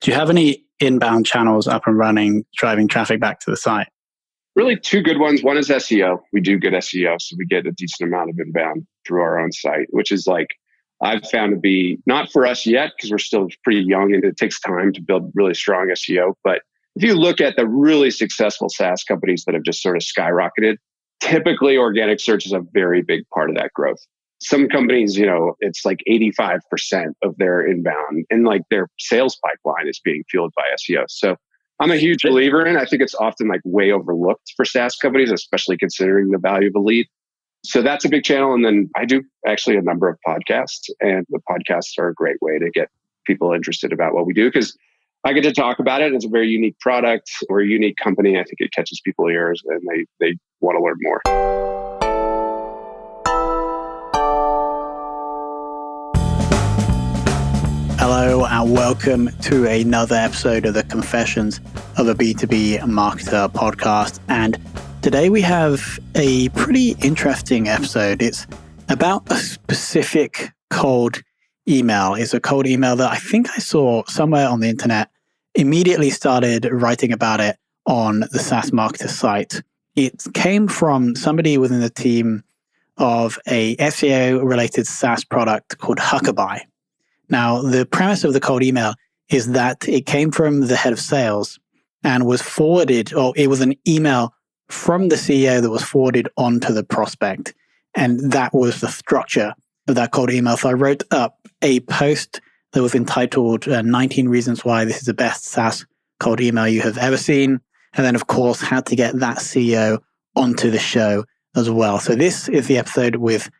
Do you have any inbound channels up and running, driving traffic back to the site? Really two good ones. One is SEO. We do good SEO, so we get a decent amount of inbound through our own site, which is like, I've found to be not for us yet because we're still pretty young and it takes time to build really strong SEO. But if you look at the really successful SaaS companies that have just sort of skyrocketed, typically organic search is a very big part of that growth. Some companies, it's like 85% of their inbound and like their sales pipeline is being fueled by SEO. So I'm a huge believer in it. I think it's often like way overlooked for SaaS companies, especially considering the value of a lead. So that's a big channel. And then I do actually a number of podcasts, and the podcasts are a great way to get people interested about what we do because I get to talk about it. It's a very unique product. We're a unique company. I think it catches people's ears and they want to learn more. Hello and welcome to another episode of the Confessions of a B2B Marketer podcast. And today we have a pretty interesting episode. It's about a specific cold email. It's a cold email that I think I saw somewhere on the internet, immediately started writing about it on the SaaS Marketer site. It came from somebody within the team of a SEO-related SaaS product called Huckabuy. Now, the premise of the cold email is that it came from the head of sales and was forwarded, or it was an email from the CEO that was forwarded onto the prospect. And that was the structure of that cold email. So I wrote up a post that was entitled 19 Reasons Why This is the Best SaaS Cold Email You Have Ever Seen. And then, of course, how to get that CEO onto the show as well. So this is the episode with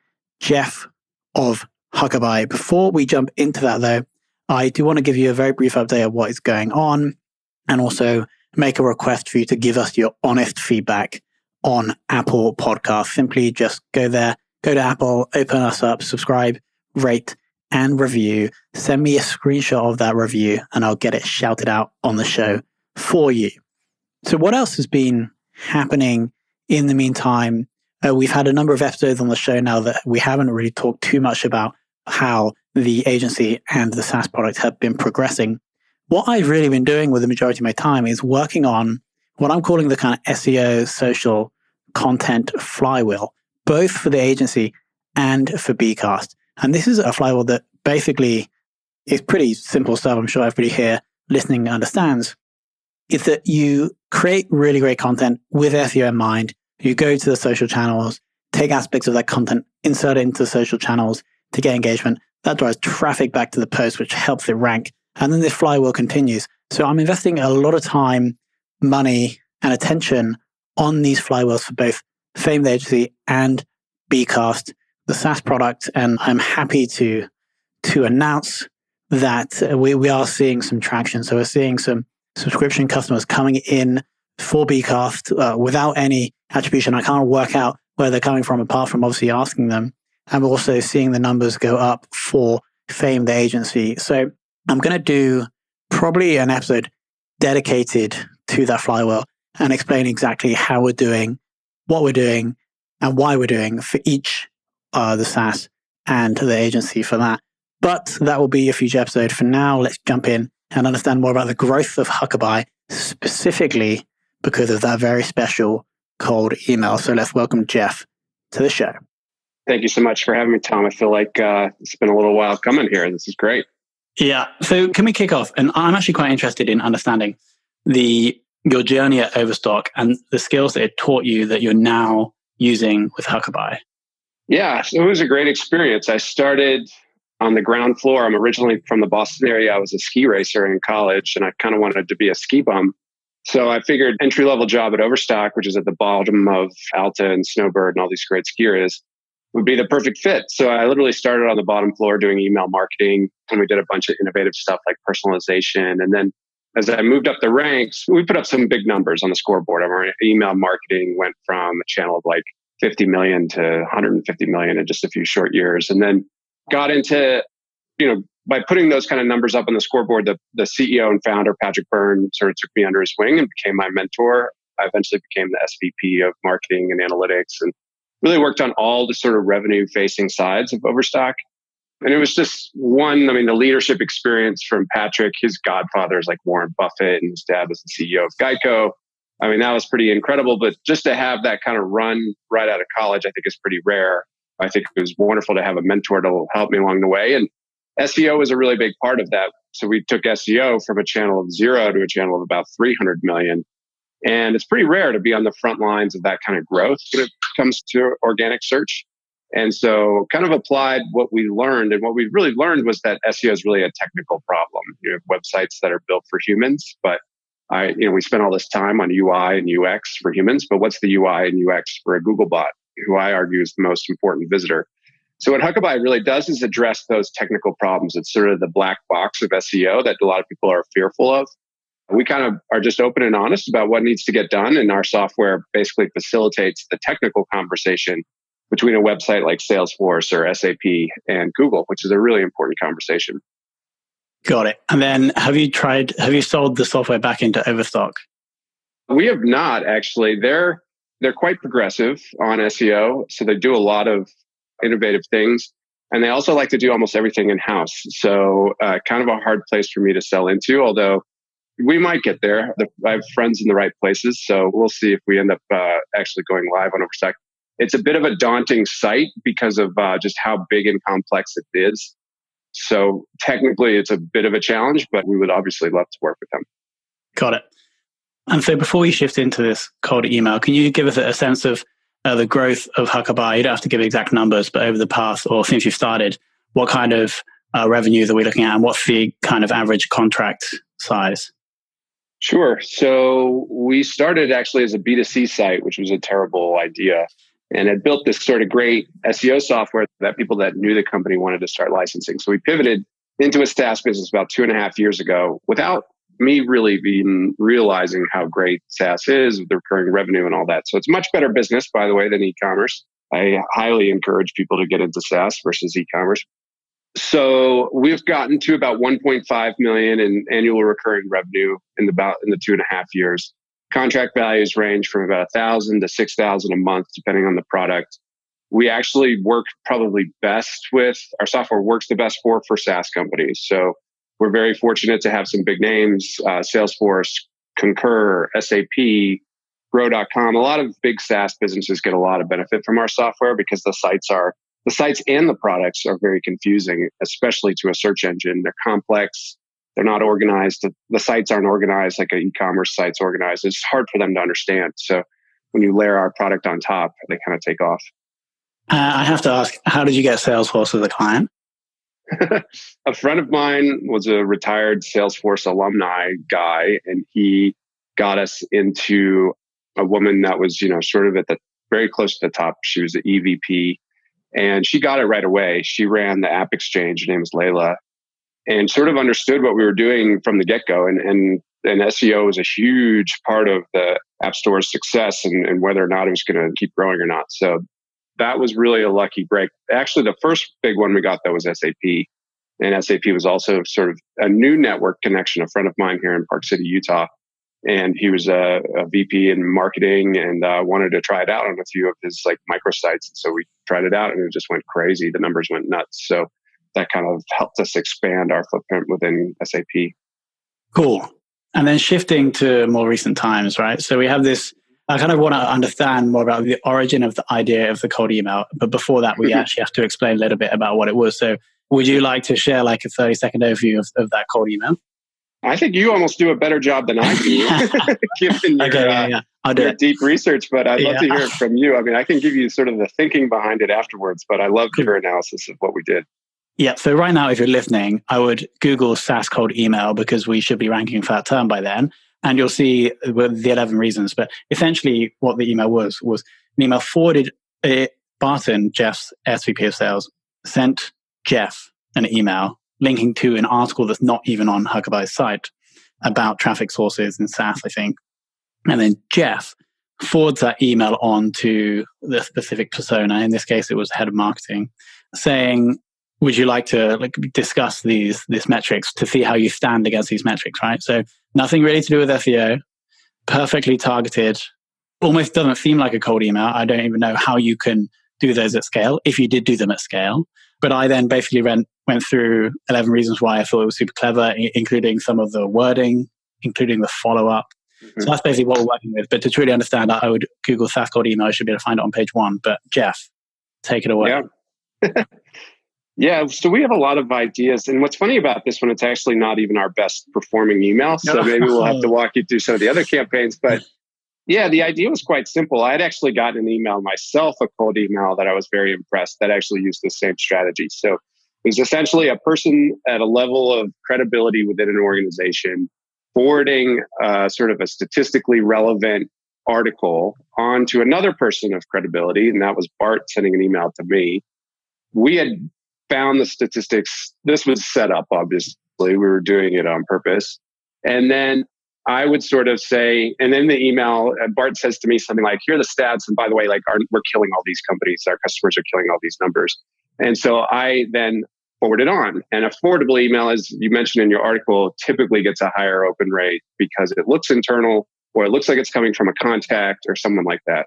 Geoff of Huckabuy. Before we jump into that, though, I do want to give you a very brief update of what is going on and also make a request for you to give us your honest feedback on Apple Podcasts. Simply just go there, go to Apple, open us up, subscribe, rate, and review. Send me a screenshot of that review and I'll get it shouted out on the show for you. So what else has been happening in the meantime? We've had a number of episodes on the show now that we haven't really talked too much about how the agency and the SaaS product have been progressing. What I've really been doing with the majority of my time is working on what I'm calling the kind of SEO social content flywheel, both for the agency and for Bcast. And this is a flywheel that basically is pretty simple stuff. I'm sure everybody here listening understands. It's that you create really great content with SEO in mind. You go to the social channels, take aspects of that content, insert it into the social channels to get engagement. That drives traffic back to the post, which helps it rank. And then this flywheel continues. So I'm investing a lot of time, money, and attention on these flywheels for both Fame the Agency and Bcast, the SaaS product. And I'm happy to announce that we are seeing some traction. So we're seeing some subscription customers coming in for Bcast without any attribution. I can't work out where they're coming from apart from obviously asking them. I'm also seeing the numbers go up for Fame the Agency. So I'm going to do probably an episode dedicated to that flywheel and explain exactly how we're doing, what we're doing, and why we're doing for each the SaaS and the agency for that. But that will be a future episode. For now, let's jump in and understand more about the growth of Huckabuy, specifically because of that very special cold email. So let's welcome Geoff to the show. Thank you so much for having me, Tom. I feel like it's been a little while coming here. This is great. Yeah. So can we kick off? And I'm actually quite interested in understanding your journey at Overstock and the skills that it taught you that you're now using with Huckabuy. Yeah, so it was a great experience. I started on the ground floor. I'm originally from the Boston area. I was a ski racer in college and I kind of wanted to be a ski bum. So I figured entry-level job at Overstock, which is at the bottom of Alta and Snowbird and all these great ski areas, would be the perfect fit. So I literally started on the bottom floor doing email marketing, and we did a bunch of innovative stuff like personalization. And then as I moved up the ranks, we put up some big numbers on the scoreboard. Our email marketing went from a channel of like 50 million to 150 million in just a few short years. And then got into, by putting those kind of numbers up on the scoreboard, the CEO and founder, Patrick Byrne, sort of took me under his wing and became my mentor. I eventually became the SVP of marketing and analytics and really worked on all the sort of revenue facing sides of Overstock. And it was just one, I mean, the leadership experience from Patrick, his godfather is like Warren Buffett and his dad was the CEO of Geico. I mean, that was pretty incredible, but just to have that kind of run right out of college, I think is pretty rare. I think it was wonderful to have a mentor to help me along the way. And SEO was a really big part of that. So we took SEO from a channel of 0 to a channel of about 300 million. And it's pretty rare to be on the front lines of that kind of growth when it comes to organic search. And so kind of applied what we learned. And what we really learned was that SEO is really a technical problem. You have websites that are built for humans, but we spent all this time on UI and UX for humans, but what's the UI and UX for a Google bot, who I argue is the most important visitor? So what Huckabuy really does is address those technical problems. It's sort of the black box of SEO that a lot of people are fearful of. We kind of are just open and honest about what needs to get done. And our software basically facilitates the technical conversation between a website like Salesforce or SAP and Google, which is a really important conversation. Got it. And then have you sold the software back into Overstock? We have not actually. They're quite progressive on SEO. So they do a lot of innovative things. And they also like to do almost everything in-house. So kind of a hard place for me to sell into, although we might get there. I have friends in the right places. So we'll see if we end up actually going live on Overstock. It's a bit of a daunting site because of just how big and complex it is. So technically, it's a bit of a challenge, but we would obviously love to work with them. Got it. And so before we shift into this cold email, can you give us a sense of the growth of Huckabuy? You don't have to give exact numbers, but over the past or since you started, what kind of revenues are we looking at and what's the kind of average contract size? Sure. So we started actually as a B2C site, which was a terrible idea. And it built this sort of great SEO software that people that knew the company wanted to start licensing. So we pivoted into a SaaS business about 2.5 years ago without me really even realizing how great SaaS is with the recurring revenue and all that. So it's a much better business, by the way, than e-commerce. I highly encourage people to get into SaaS versus e-commerce. So we've gotten to about 1.5 million in annual recurring revenue in the 2.5 years. Contract values range from about 1,000 to 6,000 a month, depending on the product. We actually work probably best with, our software works the best for SaaS companies. So we're very fortunate to have some big names, Salesforce, Concur, SAP, Grow.com. A lot of big SaaS businesses get a lot of benefit from our software because the sites and the products are very confusing, especially to a search engine. They're complex. They're not organized. The sites aren't organized like an e-commerce site's organized. It's hard for them to understand. So when you layer our product on top, they kind of take off. I have to ask, how did you get Salesforce as a client? A friend of mine was a retired Salesforce alumni guy, and he got us into a woman that was, sort of at the very close to the top. She was the EVP, and she got it right away. She ran the App Exchange. Her name was Layla, and sort of understood what we were doing from the get-go. And SEO was a huge part of the App Store's success and whether or not it was going to keep growing or not. So that was really a lucky break. Actually, the first big one we got, though, was SAP. And SAP was also sort of a new network connection. A friend of mine here in Park City, Utah, and he was a VP in marketing and wanted to try it out on a few of his microsites. So we tried it out and it just went crazy. The numbers went nuts. So that kind of helped us expand our footprint within SAP. Cool. And then shifting to more recent times, right? So we have this, I kind of want to understand more about the origin of the idea of the cold email. But before that, we actually have to explain a little bit about what it was. So would you like to share a 30-second overview of that cold email? I think you almost do a better job than I do, given your deep research, but I'd love to hear it from you. I mean, I can give you sort of the thinking behind it afterwards, but I love your analysis of what we did. Yeah. So right now, if you're listening, I would Google SaaS cold email because we should be ranking for that term by then. And you'll see the 11 reasons. But essentially what the email was an email forwarded, Barton, Geoff's SVP of sales, sent Geoff an email linking to an article that's not even on Huckabuy's site about traffic sources in SaaS, I think. And then Geoff forwards that email on to the specific persona. In this case, it was head of marketing, saying, would you like to discuss these metrics to see how you stand against these metrics, right? So nothing really to do with SEO, perfectly targeted, almost doesn't seem like a cold email. I don't even know how you can do those at scale, if you did do them at scale. But I then basically went through 11 reasons why I thought it was super clever, including some of the wording, including the follow-up. Mm-hmm. So that's basically what we're working with. But to truly understand that, I would Google SaaS cold email. I should be able to find it on page 1. But Geoff, take it away. Yeah. Yeah, so we have a lot of ideas. And what's funny about this one, it's actually not even our best performing email. So maybe we'll have to walk you through some of the other campaigns. But yeah, the idea was quite simple. I had actually gotten an email myself, a cold email that I was very impressed that actually used the same strategy. So it was essentially a person at a level of credibility within an organization forwarding sort of a statistically relevant article onto another person of credibility. And that was Bart sending an email to me. We had found the statistics. This was set up, obviously. We were doing it on purpose. And then I would sort of say, and then the email, Bart says to me something like, here are the stats. And by the way, like we're killing all these companies. Our customers are killing all these numbers. And so I then forward it on. And a forwardable email, as you mentioned in your article, typically gets a higher open rate because it looks internal or it looks like it's coming from a contact or someone like that.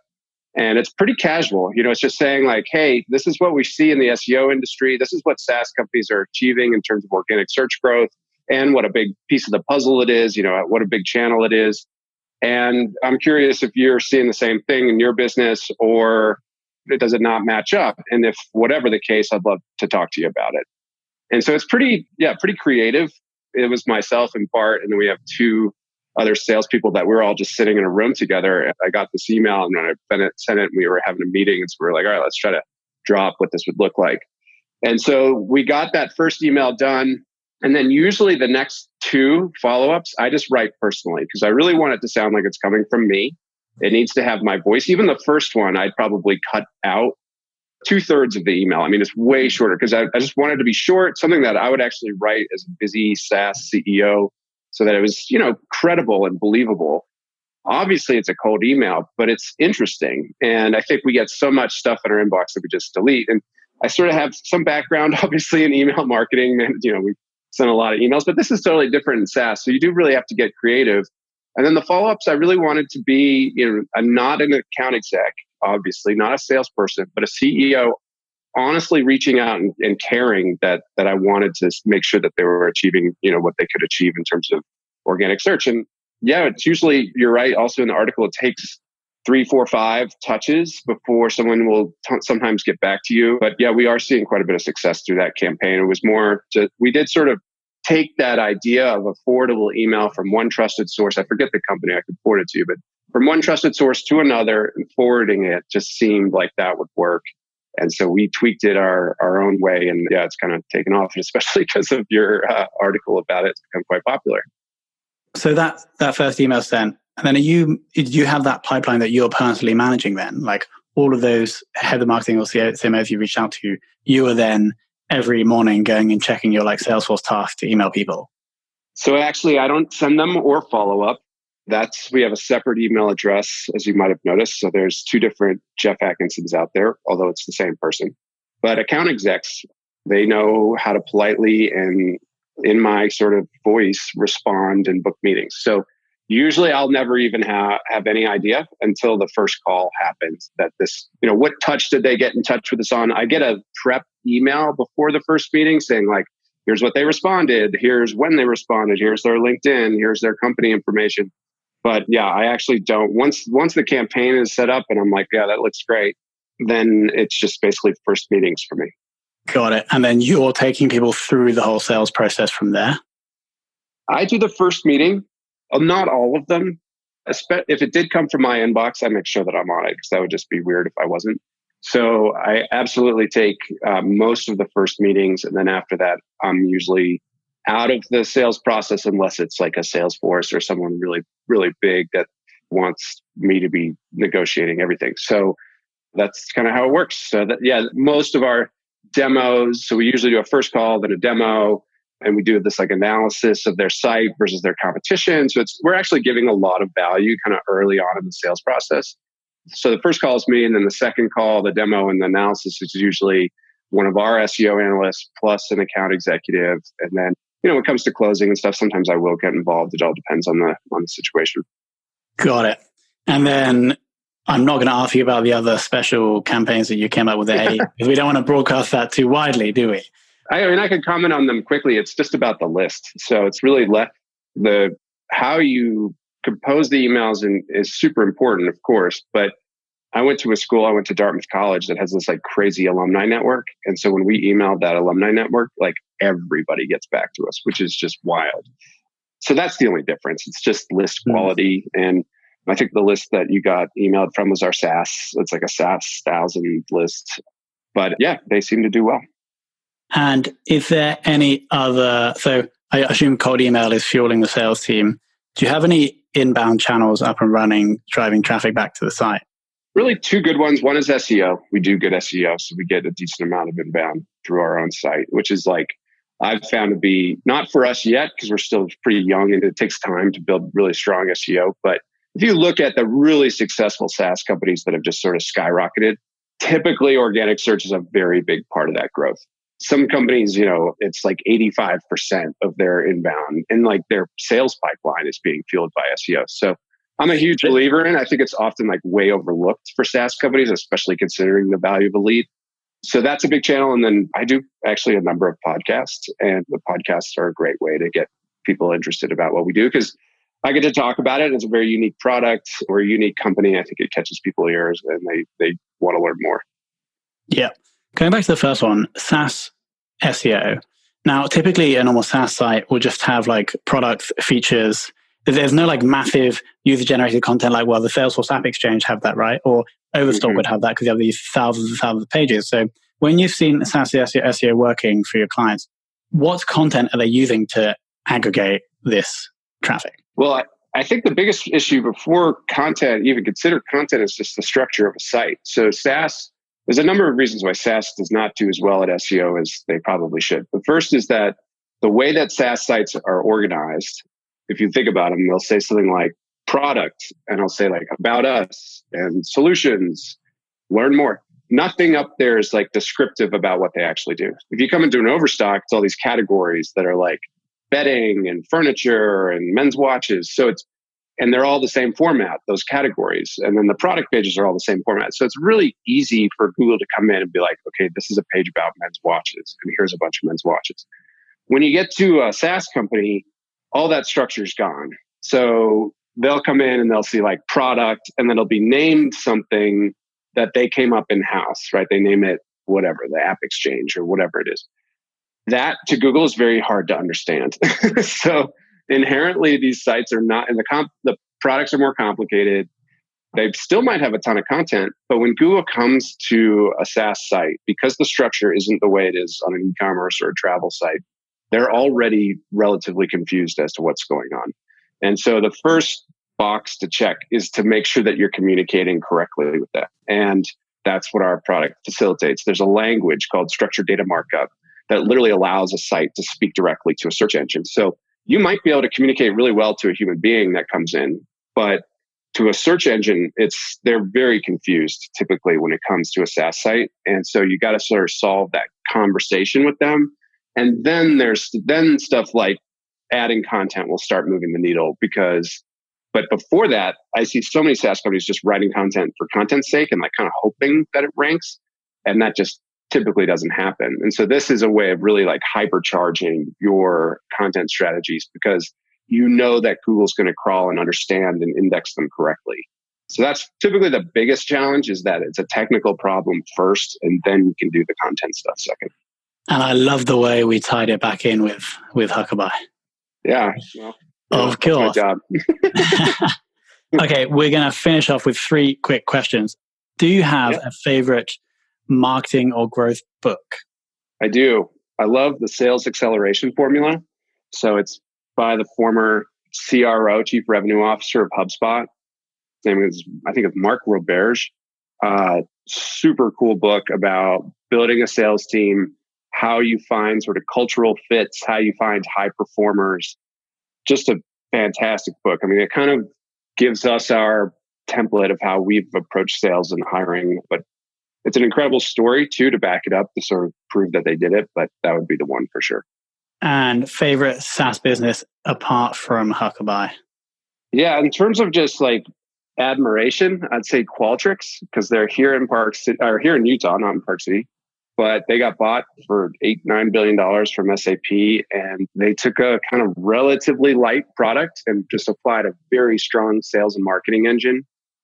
And it's pretty casual. It's just saying like, hey, this is what we see in the SEO industry. This is what SaaS companies are achieving in terms of organic search growth and what a big piece of the puzzle it is, what a big channel it is. And I'm curious if you're seeing the same thing in your business or does it not match up? And if whatever the case, I'd love to talk to you about it. And so it's pretty creative. It was myself and Bart, and then we have 2 other salespeople that we're all just sitting in a room together. And I got this email and I sent it and we were having a meeting. And so we were like, all right, let's try to drop what this would look like. And so we got that first email done. And then usually the next 2 follow-ups, I just write personally because I really want it to sound like it's coming from me. It needs to have my voice. Even the first one, I'd probably cut out 2/3 of the email. I mean, it's way shorter because I just wanted to be short, something that I would actually write as a busy SaaS CEO so that it was, credible and believable. Obviously, it's a cold email, but it's interesting. And I think we get so much stuff in our inbox that we just delete. And I sort of have some background, obviously, in email marketing. And, we send a lot of emails, but this is totally different in SaaS. So you do really have to get creative. And then the follow-ups, I really wanted to be, not an account exec, obviously, not a salesperson, but a CEO, honestly reaching out and caring that I wanted to make sure that they were achieving, what they could achieve in terms of organic search. And yeah, it's usually, you're right. Also in the article, it takes 3, 4, 5 touches before someone will sometimes get back to you. But yeah, we are seeing quite a bit of success through that campaign. It was more we did sort of take that idea of a forwardable email from one trusted source. I forget the company, I could forward it to you, but from one trusted source to another and forwarding it just seemed like that would work. And so we tweaked it our own way. And yeah, it's kind of taken off, especially because of your article about it. It's become quite popular. So that first email sent, and then did you have that pipeline that you're personally managing then? Like all of those head of marketing or CMOs you reached out to, you were then every morning going and checking your like Salesforce task to email people? So actually, I don't send them or follow up. We have a separate email address, as you might have noticed. So there's 2 different Geoff Atkinsons out there, although it's the same person. But account execs, they know how to politely and in my sort of voice respond and book meetings. So usually I'll never even have any idea until the first call happens that this, what touch did they get in touch with us on? I get a prep email before the first meeting saying like, here's what they responded. Here's when they responded. Here's their LinkedIn. Here's their company information. But yeah, I actually don't. Once the campaign is set up and I'm like, yeah, that looks great, then it's just basically first meetings for me. Got it. And then you're taking people through the whole sales process from there? I do the first meeting. Not all of them. If it did come from my inbox, I make sure that I'm on it because that would just be weird if I wasn't. So I absolutely take most of the first meetings. And then after that, I'm usually out of the sales process unless it's like a Salesforce or someone really, really big that wants me to be negotiating everything. So that's kind of how it works. So most of our demos, so we usually do a first call, then a demo, and we do this like analysis of their site versus their competition. So we're actually giving a lot of value kind of early on in the sales process. So the first call is me, and then the second call, the demo and the analysis is usually one of our SEO analysts plus an account executive. And then, when it comes to closing and stuff, sometimes I will get involved. It all depends on the situation. Got it. And then I'm not going to ask you about the other special campaigns that you came up with there, because we don't want to broadcast that too widely, do we? I mean, I could comment on them quickly. It's just about the list. So it's really how you compose the emails is super important, of course. But I went to Dartmouth College that has this like crazy alumni network. And so when we emailed that alumni network, like everybody gets back to us, which is just wild. So that's the only difference. It's just list quality. And I think the list that you got emailed from was our SaaS. It's like a SaaS 1,000 list. But yeah, they seem to do well. And is there any other, so I assume cold email is fueling the sales team. Do you have any inbound channels up and running, driving traffic back to the site? Really two good ones. One is SEO. We do good SEO. So we get a decent amount of inbound through our own site, which is like, I've found to be not for us yet, because we're still pretty young and it takes time to build really strong SEO. But if you look at the really successful SaaS companies that have just sort of skyrocketed, typically organic search is a very big part of that growth. Some companies, it's like 85% of their inbound and like their sales pipeline is being fueled by SEO. So I'm a huge believer in it. I think it's often like way overlooked for SaaS companies, especially considering the value of a lead. So that's a big channel. And then I do actually a number of podcasts, and the podcasts are a great way to get people interested about what we do, because I get to talk about it. It's a very unique product. We're a unique company. I think it catches people's ears and they want to learn more. Yeah. Going back to the first one, SaaS SEO. Now, typically a normal SaaS site will just have like product features. There's no like massive user-generated content like, well, the Salesforce App Exchange have that, right? Or Overstock would have that because you have these thousands and thousands of pages. So when you've seen SaaS SEO working for your clients, what content are they using to aggregate this traffic? Well, I think the biggest issue before content, even considered content, is just the structure of a site. So SaaS, there's a number of reasons why SaaS does not do as well at SEO as they probably should. The first is that the way that SaaS sites are organized, if you think about them, they'll say something like product, and I'll say like about us and solutions, learn more. Nothing up there is like descriptive about what they actually do. If you come into an Overstock, it's all these categories that are like bedding and furniture and men's watches. And they're all the same format, those categories. And then the product pages are all the same format. So it's really easy for Google to come in and be like, okay, this is a page about men's watches, and here's a bunch of men's watches. When you get to a SaaS company, all that structure is gone. So they'll come in and they'll see like product, and then it'll be named something that they came up in-house, right? They name it whatever, the App Exchange or whatever it is. That to Google is very hard to understand. So inherently, these sites are not, and the products are more complicated. They still might have a ton of content, but when Google comes to a SaaS site, because the structure isn't the way it is on an e-commerce or a travel site, they're already relatively confused as to what's going on. And so the first box to check is to make sure that you're communicating correctly with that. And that's what our product facilitates. There's a language called structured data markup that literally allows a site to speak directly to a search engine. So you might be able to communicate really well to a human being that comes in, but to a search engine, they're very confused typically when it comes to a SaaS site. And so you got to sort of solve that conversation with them. And then there's stuff like adding content will start moving the needle but before that, I see so many SaaS companies just writing content for content's sake and like kind of hoping that it ranks. And that just typically doesn't happen. And so this is a way of really like hypercharging your content strategies, because you know that Google's going to crawl and understand and index them correctly. So that's typically the biggest challenge, is that it's a technical problem first, and then you can do the content stuff second. And I love the way we tied it back in with Huckabuy. Yeah. Well, of course. That's my job. Okay, we're going to finish off with 3 quick questions. Do you have a favorite marketing or growth book? I do. I love the Sales Acceleration Formula. So it's by the former CRO, Chief Revenue Officer of HubSpot. His name is, I think, Mark Roberge. Super cool book about building a sales team, how you find sort of cultural fits, how you find high performers. Just a fantastic book. I mean, it kind of gives us our template of how we've approached sales and hiring, but it's an incredible story too to back it up to sort of prove that they did it. But that would be the one for sure. And favorite SaaS business apart from Huckabuy? Yeah, in terms of just like admiration, I'd say Qualtrics, because they're here in here in Utah, not in Park City. But they got bought for $8-9 billion from SAP, and they took a kind of relatively light product and just applied a very strong sales and marketing engine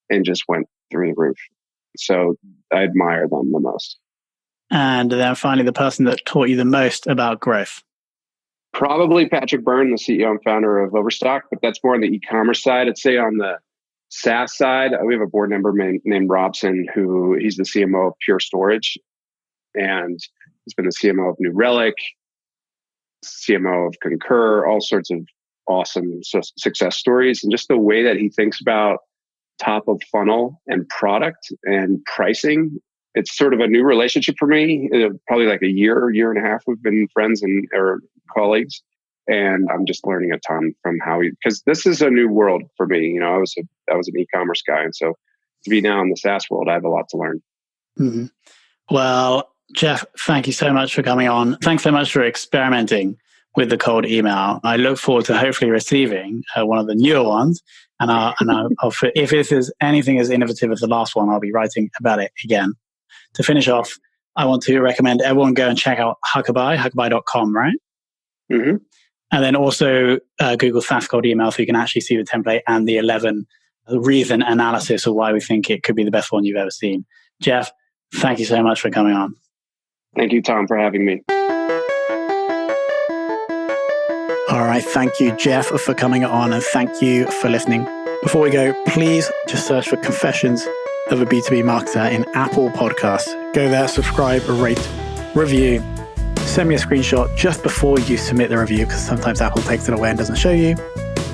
and just went through the roof. So I admire them the most. And then finally, the person that taught you the most about growth. Probably Patrick Byrne, the CEO and founder of Overstock, but that's more on the e-commerce side. I'd say on the SaaS side, we have a board member named Robson, he's the CMO of Pure Storage. And he's been the CMO of New Relic, CMO of Concur, all sorts of awesome success stories. And just the way that he thinks about top of funnel and product and pricing, it's sort of a new relationship for me. Probably like a year and a half, we've been friends or colleagues. And I'm just learning a ton from because this is a new world for me. You know, I was an e-commerce guy. And so to be now in the SaaS world, I have a lot to learn. Mm-hmm. Well, Geoff, thank you so much for coming on. Thanks so much for experimenting with the cold email. I look forward to hopefully receiving one of the newer ones. And if this is anything as innovative as the last one, I'll be writing about it again. To finish off, I want to recommend everyone go and check out Huckabuy, huckbuy.com, right? Mm-hmm. And then also Google SaaS cold email so you can actually see the template and the 11 reason analysis of why we think it could be the best one you've ever seen. Geoff, thank you so much for coming on. Thank you, Tom, for having me. All right. Thank you, Geoff, for coming on, and thank you for listening. Before we go, please just search for Confessions of a B2B Marketer in Apple Podcasts. Go there, subscribe, rate, review. Send me a screenshot just before you submit the review, because sometimes Apple takes it away and doesn't show you.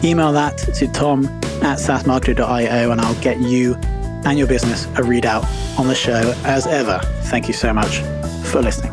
Email that to tom@saasmarketer.io, and I'll get you and your business a readout on the show as ever. Thank you so much for listening.